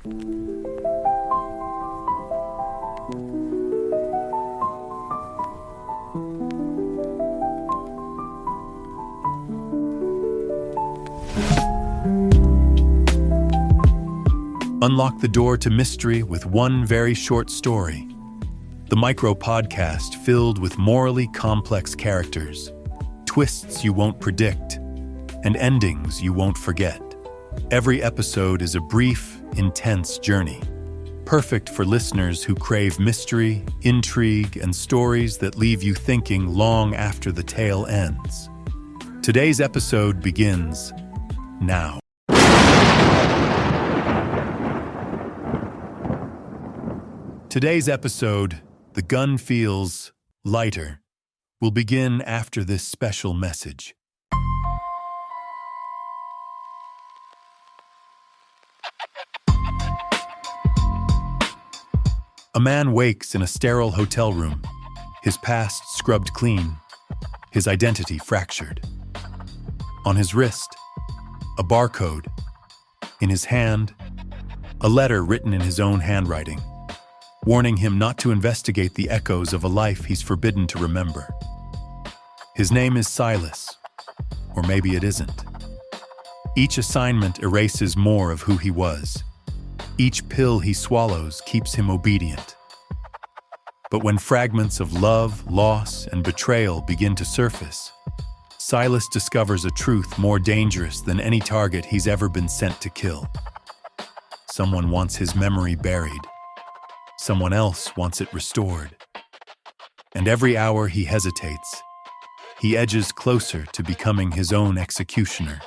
Unlock the door to mystery with one very short story. The Micro Podcast filled with morally complex characters, twists you won't predict, and endings you won't forget. Every episode is a brief, intense journey, perfect for listeners who crave mystery, intrigue, and stories that leave you thinking long after the tale ends. Today's episode begins now. Today's episode, The Gun Feels Lighter, will begin after this special message. A man wakes in a sterile hotel room, his past scrubbed clean, his identity fractured. On his wrist, a barcode. In his hand, a letter written in his own handwriting, warning him not to investigate the echoes of a life he's forbidden to remember. His name is Silas, or maybe it isn't. Each assignment erases more of who he was. Each pill he swallows keeps him obedient. But when fragments of love, loss, and betrayal begin to surface, Silas discovers a truth more dangerous than any target he's ever been sent to kill. Someone wants his memory buried. Someone else wants it restored. And every hour he hesitates, he edges closer to becoming his own executioner.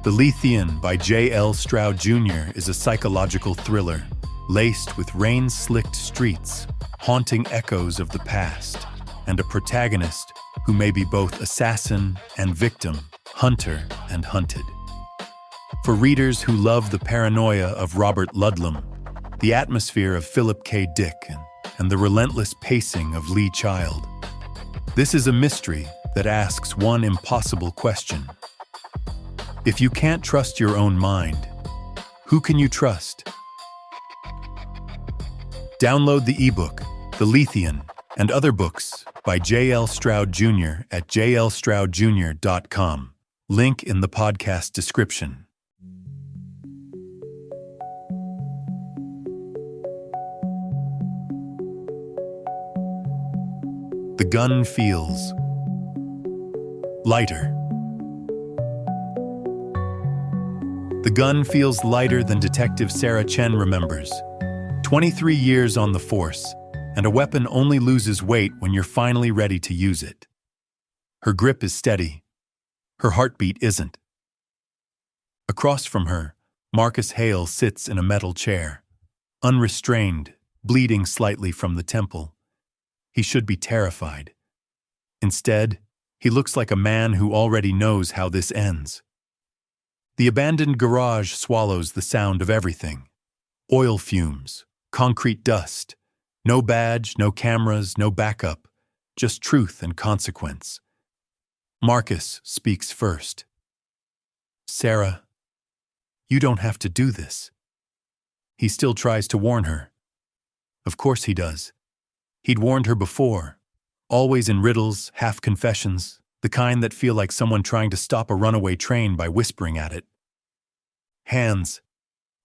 The Lethean by J.L. Stroud Jr. is a psychological thriller, laced with rain-slicked streets, haunting echoes of the past, and a protagonist who may be both assassin and victim, hunter and hunted. For readers who love the paranoia of Robert Ludlum, the atmosphere of Philip K. Dick, and the relentless pacing of Lee Child, this is a mystery that asks one impossible question. If you can't trust your own mind, who can you trust? Download the ebook, The Lethean, and other books by J.L. Stroud Jr. at jlstroudjr.com. Link in the podcast description. The gun feels lighter. The gun feels lighter than Detective Sarah Chen remembers. 23 years on the force, and a weapon only loses weight when you're finally ready to use it. Her grip is steady. Her heartbeat isn't. Across from her, Marcus Hale sits in a metal chair, unrestrained, bleeding slightly from the temple. He should be terrified. Instead, he looks like a man who already knows how this ends. The abandoned garage swallows the sound of everything. Oil fumes, concrete dust, no badge, no cameras, no backup, just truth and consequence. Marcus speaks first. "Sarah, you don't have to do this." He still tries to warn her. Of course he does. He'd warned her before, always in riddles, half-confessions, the kind that feel like someone trying to stop a runaway train by whispering at it. "Hands,"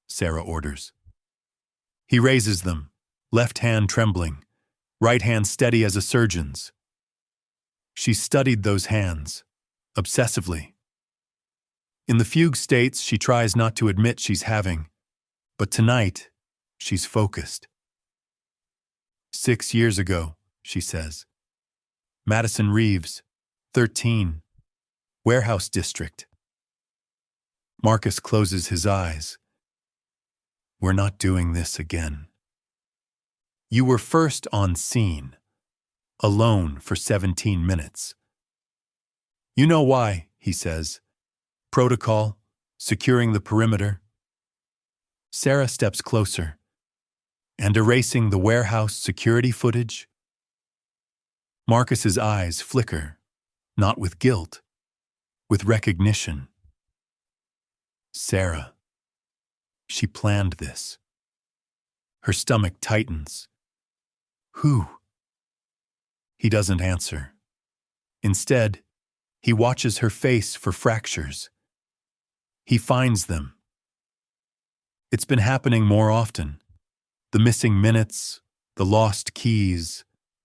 Sarah orders. He raises them, left hand trembling, right hand steady as a surgeon's. She's studied those hands, obsessively. In the fugue states she tries not to admit she's having, but tonight, she's focused. 6 years ago, she says. Madison Reeves, 13, Warehouse District. Marcus closes his eyes. "We're not doing this again. You were first on scene, alone for 17 minutes. You know why," he says. "Protocol, securing the perimeter." Sarah steps closer. "And erasing the warehouse security footage?" Marcus's eyes flicker, not with guilt, with recognition. "Sarah, She planned this. Her stomach tightens. Who? He doesn't answer. Instead, he watches her face for fractures. He finds them. It's been happening more often. The missing minutes, the lost keys,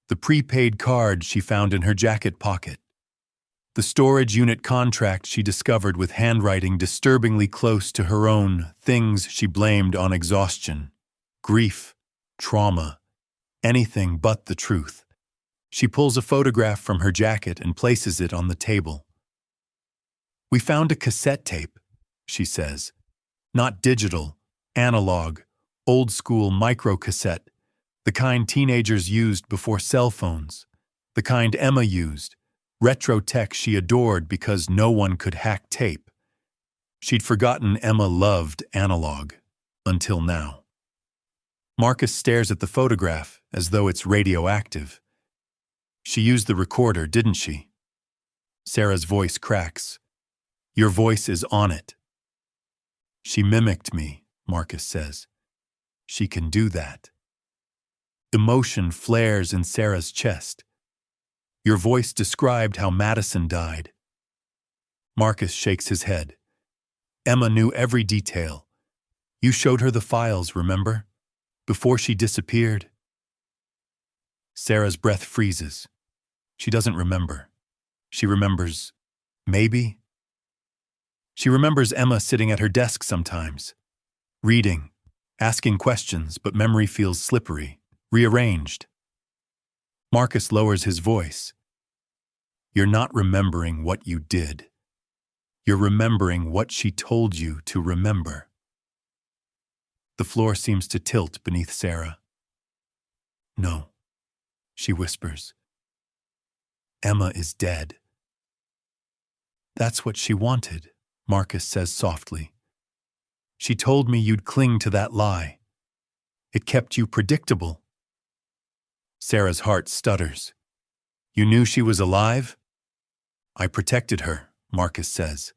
the prepaid card she found in her jacket pocket, the storage unit contract she discovered with handwriting disturbingly close to her own, things she blamed on exhaustion, grief, trauma, anything but the truth. She pulls a photograph from her jacket and places it on the table. "We found a cassette tape," she says. "Not digital, analog, old-school micro-cassette, the kind teenagers used before cell phones, the kind Emma used, retro tech she adored because no one could hack tape. She'd forgotten Emma loved analog, until now." Marcus stares at the photograph as though it's radioactive. "She used the recorder, didn't she?" Sarah's voice cracks. "Your voice is on it." "She mimicked me," Marcus says. "She can do that." Emotion flares in Sarah's chest. "Your voice described how Madison died." Marcus shakes his head. "Emma knew every detail. You showed her the files, remember? Before she disappeared." Sarah's breath freezes. She doesn't remember. She remembers, maybe. She remembers Emma sitting at her desk sometimes, reading, asking questions, but memory feels slippery, rearranged. Marcus lowers his voice. "You're not remembering what you did. You're remembering what she told you to remember." The floor seems to tilt beneath Sarah. "No," she whispers. "Emma is dead." "That's what she wanted," Marcus says softly. "She told me you'd cling to that lie. It kept you predictable." Sarah's heart stutters. "You knew she was alive?" "I protected her," Marcus says.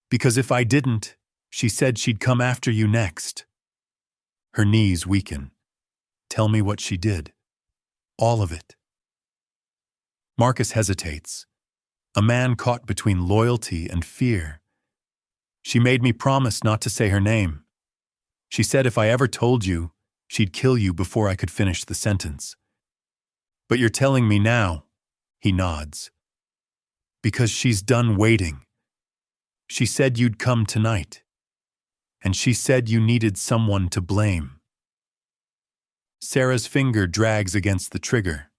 "Because if I didn't, she said she'd come after you next." Her knees weaken. "Tell me what she did. All of it." Marcus hesitates. A man caught between loyalty and fear. "She made me promise not to say her name. She said if I ever told you, she'd kill you before I could finish the sentence. But you're telling me now," he nods. "Because she's done waiting. She said you'd come tonight. And she said you needed someone to blame." Sarah's finger drags against the trigger.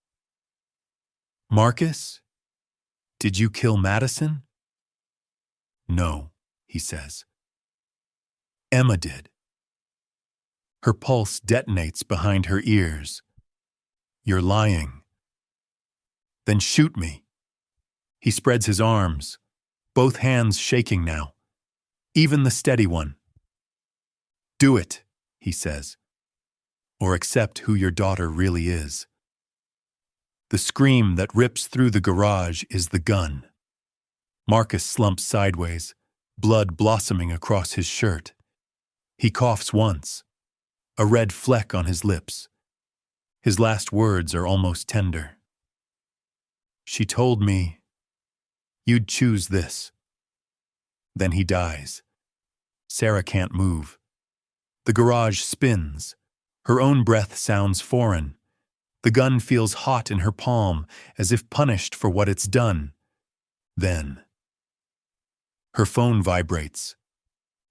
"Marcus? Did you kill Madison?" "No," he says. "Emma did." Her pulse detonates behind her ears. "You're lying." "Then shoot me." He spreads his arms, both hands shaking now, even the steady one. "Do it," he says, "or accept who your daughter really is." The scream that rips through the garage is the gun. Marcus slumps sideways, blood blossoming across his shirt. He coughs once, a red fleck on his lips. His last words are almost tender. "She told me you'd choose this." Then he dies. Sarah can't move. The garage spins. Her own breath sounds foreign. The gun feels hot in her palm, as if punished for what it's done. Then her phone vibrates.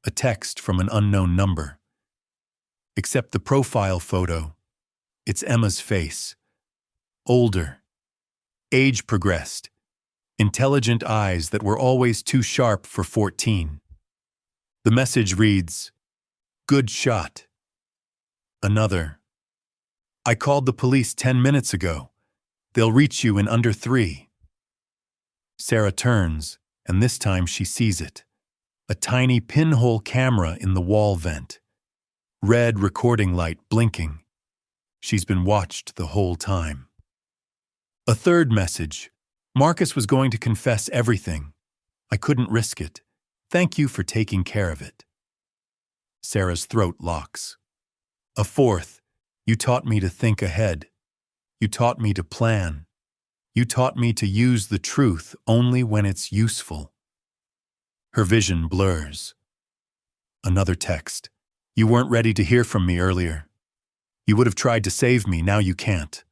A text from an unknown number. Except the profile photo, it's Emma's face. Older. Age progressed. Intelligent eyes that were always too sharp for 14. The message reads, "Good shot." Another, "I called the police 10 minutes ago. They'll reach you in under 3. Sarah turns, and this time she sees it. A tiny pinhole camera in the wall vent. Red recording light blinking. She's been watched the whole time. A third message. "Marcus was going to confess everything. I couldn't risk it. Thank you for taking care of it." Sarah's throat locks. A fourth, you taught me to think ahead. You taught me to plan. You taught me to use the truth only when it's useful. Her vision blurs. Another text. You weren't ready to hear from me earlier. You would have tried to save me, now you can't.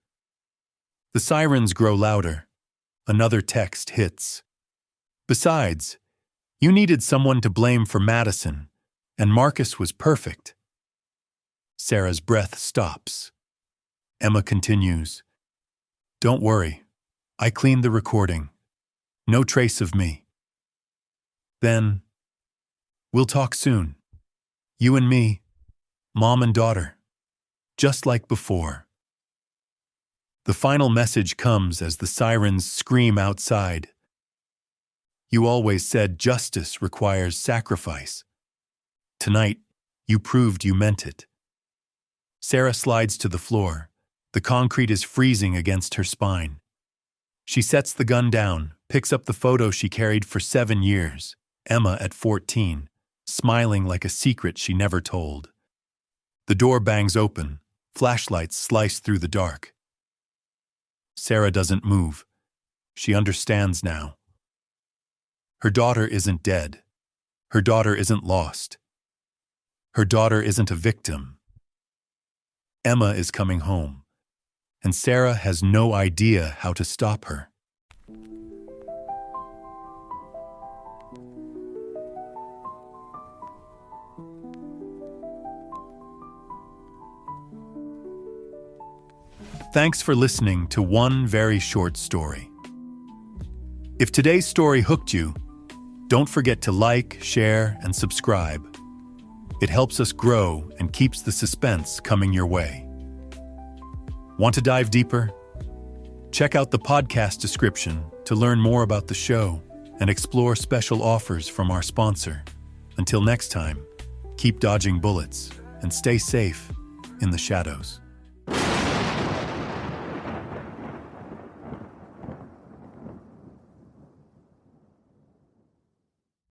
The sirens grow louder. Another text hits. Besides, you needed someone to blame for Madison, and Marcus was perfect. Sarah's breath stops. Emma continues. Don't worry. I cleaned the recording. No trace of me. Then, we'll talk soon. You and me, mom and daughter, just like before. The final message comes as the sirens scream outside. You always said justice requires sacrifice. Tonight, you proved you meant it. Sarah slides to the floor. The concrete is freezing against her spine. She sets the gun down, picks up the photo she carried for 7 years, Emma at 14, smiling like a secret she never told. The door bangs open, flashlights slice through the dark. Sarah doesn't move. She understands now. Her daughter isn't dead. Her daughter isn't lost. Her daughter isn't a victim. Emma is coming home, and Sarah has no idea how to stop her. Thanks for listening to One Very Short Story. If today's story hooked you, don't forget to like, share, and subscribe. It helps us grow and keeps the suspense coming your way. Want to dive deeper? Check out the podcast description to learn more about the show and explore special offers from our sponsor. Until next time, keep dodging bullets and stay safe in the shadows.